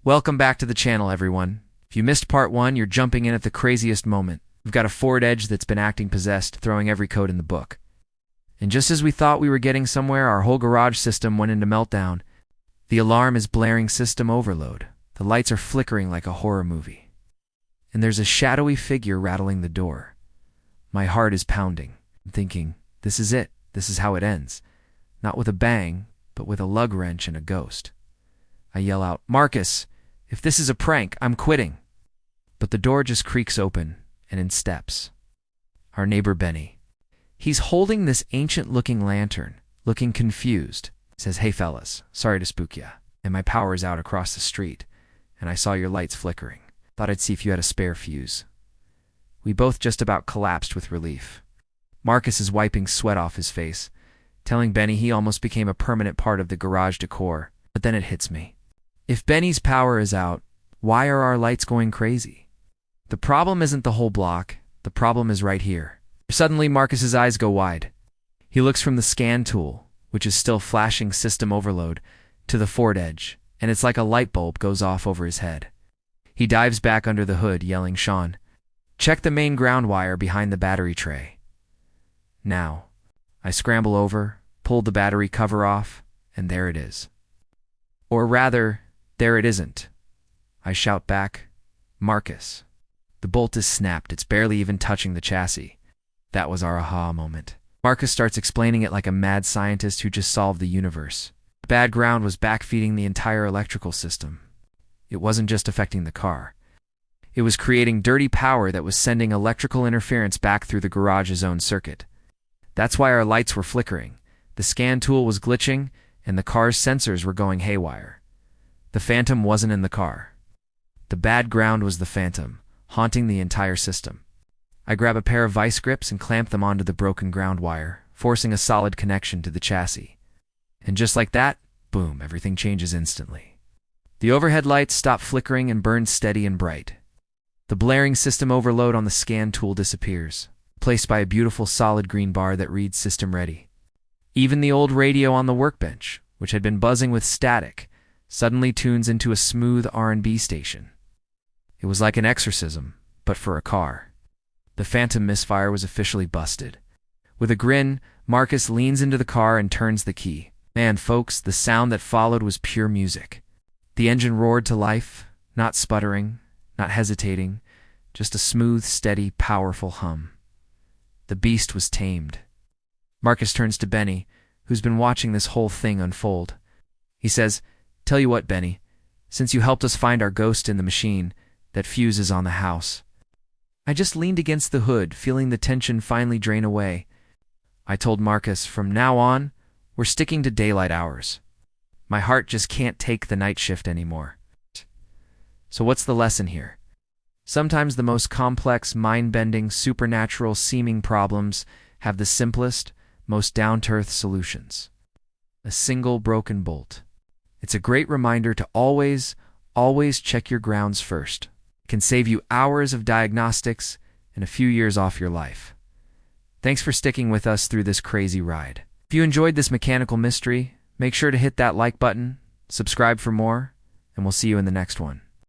Welcome back to the channel, everyone. If you missed part 1, you're jumping in at the craziest moment. We've got a forward edge that's been acting possessed, throwing every code in the book. And just as we thought we were getting somewhere, our whole garage system went into meltdown. The alarm is blaring system overload. The lights are flickering like a horror movie. And there's a shadowy figure rattling the door. My heart is pounding. I'm thinking, this is it. This is how it ends. Not with a bang, but with a lug wrench and a ghost. I yell out, "Marcus, if this is a prank, I'm quitting." But the door just creaks open, and in steps our neighbor Benny. He's holding this ancient-looking lantern, looking confused. He says, "Hey fellas, sorry to spook ya, and my power is out across the street, and I saw your lights flickering. Thought I'd see if you had a spare fuse." We both just about collapsed with relief. Marcus is wiping sweat off his face, telling Benny he almost became a permanent part of the garage decor. But then it hits me. If Benny's power is out, why are our lights going crazy? The problem isn't the whole block. The problem is right here. Suddenly, Marcus's eyes go wide. He looks from the scan tool, which is still flashing system overload, to the forward edge, and it's like a light bulb goes off over his head. He dives back under the hood, yelling, "Sean, check the main ground wire behind the battery tray." Now, I scramble over, pull the battery cover off, and there it is. Or rather, there it isn't. I shout back, "Marcus." The bolt is snapped. It's barely even touching the chassis. That was our aha moment. Marcus starts explaining it like a mad scientist who just solved the universe. The bad ground was backfeeding the entire electrical system. It wasn't just affecting the car. It was creating dirty power that was sending electrical interference back through the garage's own circuit. That's why our lights were flickering. The scan tool was glitching, and the car's sensors were going haywire. The phantom wasn't in the car. The bad ground was the phantom, haunting the entire system. I grab a pair of vice grips and clamp them onto the broken ground wire, forcing a solid connection to the chassis. And just like that, boom, everything changes instantly. The overhead lights stop flickering and burn steady and bright. The blaring system overload on the scan tool disappears, replaced by a beautiful solid green bar that reads "System Ready." Even the old radio on the workbench, which had been buzzing with static, suddenly tunes into a smooth R&B station. It was like an exorcism, but for a car. The phantom Misfire was officially busted. With a grin, Marcus leans into the car and turns the key. Man, folks, the sound that followed was pure music. The engine roared to life, not sputtering, not hesitating, just a smooth, steady, powerful hum. The beast was tamed. Marcus turns to Benny, who's been watching this whole thing unfold. He says, "Tell you what, Benny, since you helped us find our ghost in the machine, that fuse is on the house." I just leaned against the hood, feeling the tension finally drain away. I told Marcus, from now on, we're sticking to daylight hours. My heart just can't take the night shift anymore. So what's the lesson here? Sometimes the most complex, mind-bending, supernatural-seeming problems have the simplest, most down-to-earth solutions. A single broken bolt. It's a great reminder to always check your grounds first. It can save you hours of diagnostics and a few years off your life. Thanks for sticking with us through this crazy ride. If you enjoyed this mechanical mystery, make sure to hit that like button, subscribe for more, and we'll see you in the next one.